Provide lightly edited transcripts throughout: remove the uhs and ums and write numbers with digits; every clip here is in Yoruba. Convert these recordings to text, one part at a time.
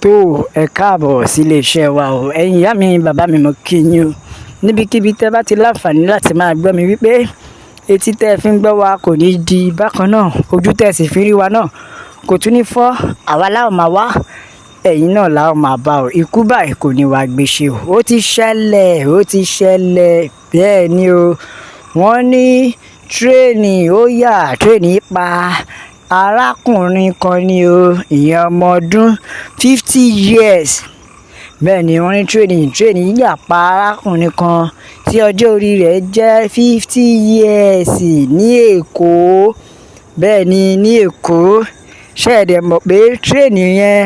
tó ẹ káàbọ̀ sí iléeṣẹ́ wa o ẹ̀yin ìyá mi bàbá mi mo kí yín o níbikíbi tẹ́ bá ti láǹfààní láti máa gbọ́ mi wípé etí tẹ́ fi ń gbọ́ wa kò ní di bákan náà ojú tẹ́ sì fi rí wa náà kò tún ní fọ́ àwa láò máa wá ẹ̀yin náà láò máa bá o ikú báyìí kò ní wá gbéṣẹ́ o ó ti ṣẹlẹ̀ bẹ́ẹ̀ ni o wọ́n ní tírẹ́ẹ̀nì ó yà tírẹ́ẹ̀nì pa arákùnrin kan ni o ìyẹn ọmọ ọdún 50 years bẹ́ẹ̀ ni wọ́n ní tírẹ́ẹ̀nì yà pa arákùnrin kan tí ọjọ́ orí rẹ̀ jẹ́ 50 years ní Èkó bẹ́ẹ̀ ni ní Èkó ṣẹ́ẹ̀dẹ̀ mọ̀ pé tírẹ́ẹ̀nì yẹn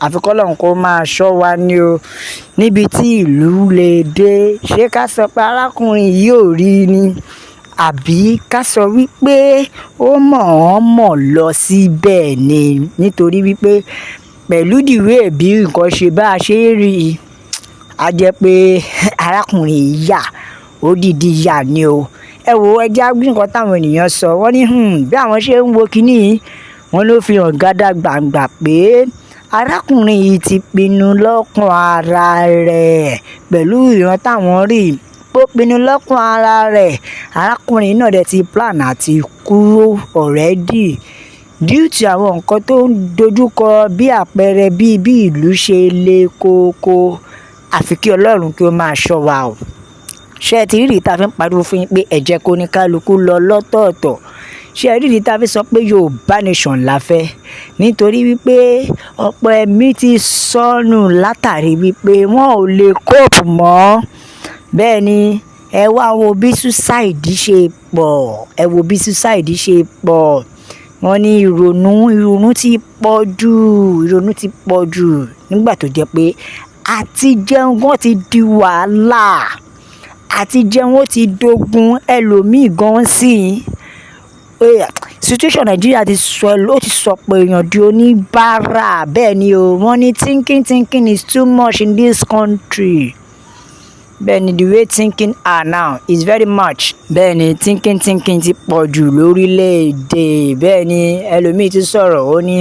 àfikọ́ lọ́hùn kó máa ṣọ́ wa ni o níbi tí ìlú lè dé ṣé ká sọ pé arákùnrin yìí ò rí ni àbí ká sọ wípé ó mọ̀ lọ síbẹ̀ ni nítorí wípé pẹ̀lú ìdìwé bí nǹkan ṣe bá a ṣe rí i a jẹ́ pé arákùnrin yìí yà ó dìdí yà ni o ẹ wo ẹja nǹkan táwọn ènìyàn sọ wọ́n ní bí àwọn ṣe ń wo kínní wọ́n ló fi hàn gádà gbàǹgbà pé arákùnrin yìí ti pinnu lọ́kàn ara rẹ̀ pẹ̀lú ìran táwọn rí ó pinnu lọ́kàn ara rẹ̀ arákùnrin náà dẹ̀ ti plan àti kúrò already due to àwọn nǹkan tó ń dojúkọ bí àpẹẹrẹ bí ìlú ṣe le koko àfi kí Ọlọ́run kí ó máa ṣọ́ wa o ṣé ẹ ti rí ìdí tá a fi ń pariwo fún yín pé ẹ jẹ́ kó ní kálukú lọ lọ́tọ̀ọ̀tọ̀ ṣé ẹ rí ìdí tá a fi sọ pé Yorùbá nation la fẹ́ nítorí wípé ọ̀pọ̀ ẹ̀mí ti sọnù látàrí wípé wọn ò lè cope mọ́ bẹ́ẹ̀ ni ẹ wá wo bí suicide ṣe pọ̀ wọ́n ní ìrònú ti pọ̀ jù nígbà tó jẹ́ pé àti jẹun gan ti di wàhálà àti jẹun ó ti dogun ẹlòmíì gan sí situation Nàìjíríà ti sọ pé èèyàn di oníbàárà bẹ́ẹ̀ ni o wọ́n ní thinking is too much in this country bẹ́ẹ̀ ni the way thinking are now is very much bẹ́ẹ̀ ni thinking ti pọ̀ jù lórílẹ̀‐èdè bẹ́ẹ̀ ni ẹlòmíì ti sọ̀rọ̀ ó ní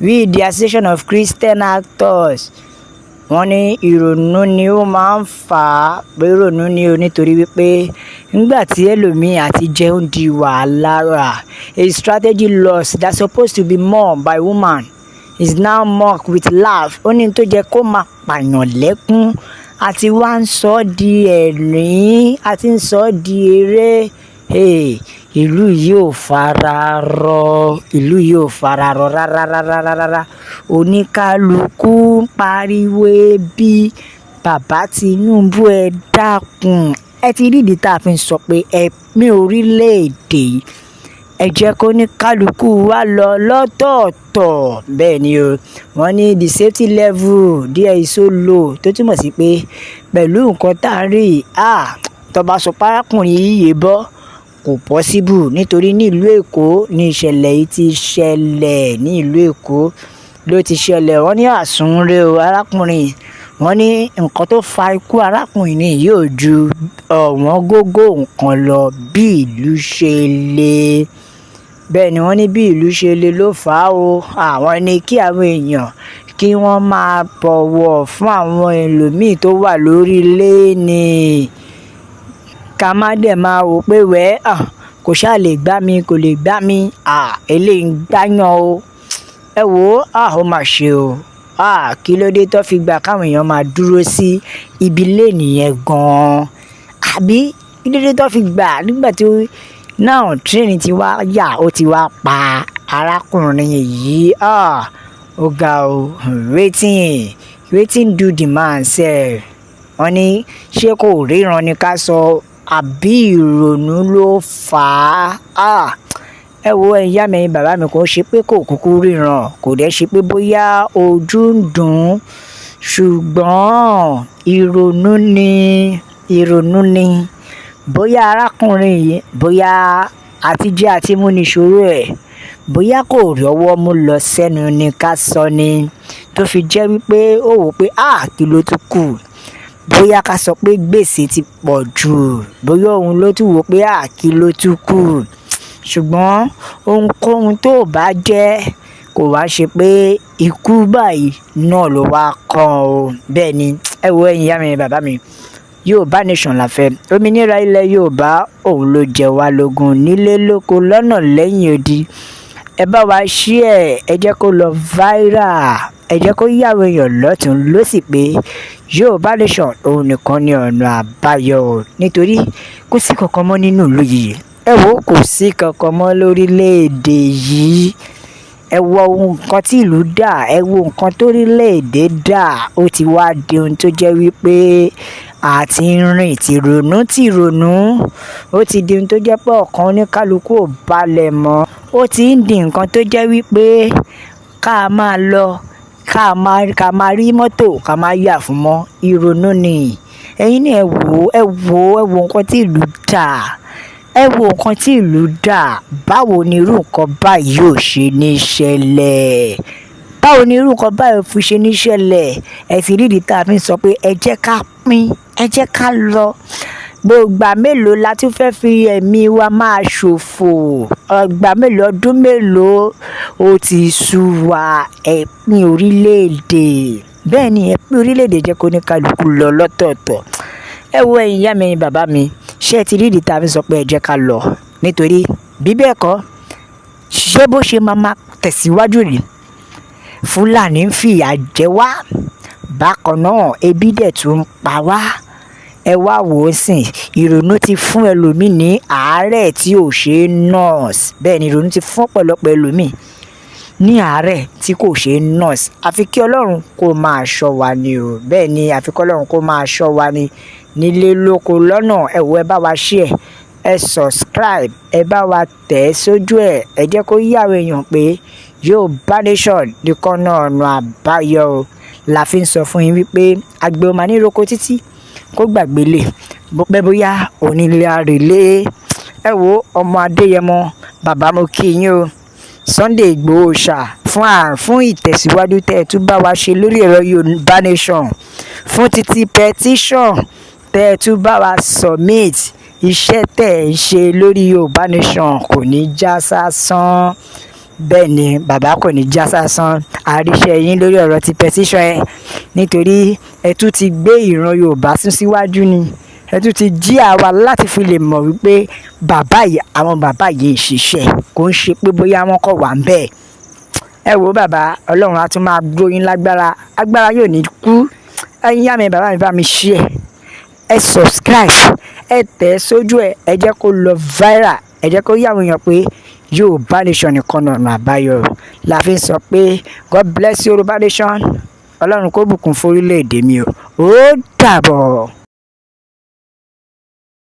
we the association of Christian actors wọ́n ní ìrònú ni ó máa ń fà á pé ìrònú ni ó nítorí wípé nígbà tí ẹlòmíì àti jẹun di wàhálà rà a strategy loss that's supposed to be more by woman is now mocked with laugh ó ní tó jẹ́ kó máa pààyàn lẹ́kún àti wá ń sọ ọ́ di ẹ̀rín àti ń sọ ọ́ di eré ìlú yìí ò fara rọ rárá oníkálukú ń pariwo bí bàbá Tinubu ẹ dákun ẹ ti rí ìdí tá a fi ń sọ pé ẹ̀mí orílẹ̀-èdè ẹ jẹ́ kó ní kálukú wá lọ lọ́tọ̀ọ̀tọ̀ bẹ́ẹ̀ ni o wọ́n ní the safety level there is so low tó túmọ̀ sí pé pẹ̀lú nǹkan tá a rí tó bá sọ párákùnrin yìí bọ́ kò possible nítorí ní ìlú Èkó ní ìṣẹ̀lẹ̀ yìí ti ṣẹlẹ̀ ní ìlú Èkó ló ti ṣẹlẹ̀ wọ́n ní àsúnrẹ́ o arákùnrin wọ́n ní nǹkan tó fa ikú arákùnrin ní yóò ju ọ̀wọ́n gógó nǹkan lọ bí ìlú ṣe le bẹ́ẹ̀ ni wọ́n ní bí ìlú ṣe le ló fà á o àwọn ní kí àwọn èèyàn kí wọ́n máa bọ̀wọ̀ fún àwọn ẹlòmíì tó wà lórílẹ̀ ni ká má dẹ̀ máa wò pé kò ṣáà lè gbá mi kò lè gbá mi eléyìí ń gbáyàn o ẹ wò ó mà ṣe o kí ló dé tó fi gbà káwọn èèyàn máa dúró sí ibi ilé nìyẹn gan-an àbí kí ló dé tó fi gbà nígbà tí náà tírẹ́ẹ̀nì ti wá yà ó ti wá pa arákùnrin yìí ó ga o wetin do the man sef wọ́n ní ṣé kò ríran ni ká sọ àbí ìrònú ló fà á ẹ wo ẹ̀yà mi bàbá mi kò ṣe pé kò kúkú ríran kò dẹ̀ ṣe pé bóyá ojú ń dùn ṣùgbọ́n ìrònú ni bóyá arákùnrin yìí bóyá àtijẹ́ àti mú ní ìṣòro ẹ̀ bóyá kò rọ́wọ́ mú lọ sẹ́nu ni ká sọ ni tó fi jẹ́ wípé ó wò pé kí ló tún kù bóyá ká sọ pé gbèsè ti pọ̀ jù bóyá òun ló tún wò pé kí ló tún kù ṣùgbọ́n ohunkóhun tó bá jẹ́ kò wá ṣe pé ikú báyìí náà ló wá kàn o. Bẹ́ẹ̀ ni ẹ wo ẹ̀yin ìyá mi bàbá mi, Yorùbá nation la fẹ́, òmìnira ilẹ̀ Yorùbá òun ló jẹ wá lógún nílé lóko lọ́nà lẹ́yìn odi. Ẹ bá wa share, ẹ jẹ́ kó lọ viral, ẹ jẹ́ kó yàwó èèyàn lọ́tùn lósì pé Yorùbá nation òun nìkan ni ọ̀nà àbáyọ, nítorí kò sí kankan mọ́ nínú ìlú yìí. Ẹ wo kò sí kankan mọ́ lórílẹ̀‐èdè yìí. Ẹ wo nǹkan tí ìlú dà, ẹ wo nǹkan tórílẹ̀‐èdè dà, ó ti wá di ohun tó jẹ́ wípé a ti ń rìn tìrònú, ó ti di ohun tó jẹ́ pé ọkàn oníkálukú ò balẹ̀ mọ́, ó ti ń di nǹkan tó jẹ́ wípé ká máa lọ ká máa rí mọ́tò ká máa yà fún mọ́ ìrònú ni. Ẹ̀yin ni ẹ wo nǹkan tí ìlú dà, ẹ wo nǹkan tí ìlú dà. Báwo ni irú nǹkan báyìí ò ṣe ní ṣẹlẹ̀? Báwo ni irú nǹkan báyìí ò fi ṣe ní ṣẹlẹ̀? Ẹ sì rí ìdí tá a fi ń sọ pé ẹ jẹ́ ká pín, ẹ jẹ́ ká lọ. Ìgbà mélòó la tún fẹ́ fi ẹ̀mí wa máa ṣòfò? Ìgbà mélòó, ọdún mélòó ó ti sú wa? Ẹ pín orílẹ̀-èdè. Bẹ́ẹ̀ ni ẹ pín orílẹ̀-èdè, jẹ́ kó ní kálukú lọ lọ́tọ̀ọ̀tọ̀. Ẹ wo ẹ̀yin ìyá mi bàbá mi, ṣé ẹ ti rí ìdí tá a fi sọ pé ẹ jẹ́ ká lọ? Nítorí bí bẹ́ẹ̀ kọ́, ṣé bó ṣe máa tẹ̀síwájú rí? Fúlàní ń fìyà jẹ wá, bákan náà ebi dẹ̀ tún ń pa wá. Ẹ wá wò ó sìn, ìrònú ti fún ẹlòmíì ní àárẹ̀ tí ò ṣe é nọ́ọ̀sì. Bẹ́ẹ̀ ni ìrònú ti fún ọ̀pọ̀lọpọ̀ ẹlòmíì ní àárẹ̀ tí kò ṣe é nọ́ọ̀sì. Àfi kí Ọlọ́run kó máa ṣọ́ wa ni o. Bẹ́ẹ̀ ni àfi kí Ọlọ́run kó máa ṣọ́ wa ni nílé lóko lọ́nà. Ẹ wo ẹ bá wa share, ẹ subscribe, ẹ bá wa tẹ̀ sójú ẹ̀, ẹ jẹ́ kó yàwó èèyàn pé Yorùbá nation nìkan náà ọ̀nà àbáyọ la fi ń sọ fún yín wípé àgbẹ̀ ò máa ní roko títí kó gbàgbé lè pẹ́ bóyá onílé àrèlé. Ẹ wo ọmọ Adéyẹmọ bàbá mo kí yín o. Sunday Igboho ṣá fún ìtẹ̀síwájú tẹ́ ẹ tún bá wa ṣe lórí ẹ̀rọ Yorùbá nation, fún títí petition tẹ́ ẹ tún bá wa submit. Iṣẹ́ tẹ́ ẹ ń ṣe lórí Yorùbá nation kò ní já sásán. Bẹ́ẹ̀ ni bàbá kò ní já sásán. Àríṣẹ́ yín lórí ọ̀rọ̀ ti petition ẹ, nítorí ẹ tún ti gbé ìran Yorùbá sún síwájú ni. Ẹ tún ti jí àwa láti fi lè mọ̀ wípé àwọn bàbá yìí ṣiṣẹ́, kò ń ṣe pé bóyá wọ́n kọ̀ wá ń bẹ́ẹ̀. Ẹ wo bàbá, Ọlọ́run á tún máa gbóyin lágbára, agbára yóò ní kú. Ẹ̀yin ìyá mi bàbá mi bá mi share, ẹ subscribe, ẹ tẹ̀ sójú ẹ̀, ẹ jẹ́ kó lọ viral, ẹ jẹ́ kó yàwó èèyàn pé Yorùbá nation nìkan ọ̀nà àbáyọ. La fi ń sọ pé God bless Yorùbá nation. Ọlọ́run kó bùkún fún orílẹ̀-èdè mi o. Ó dàbọ̀.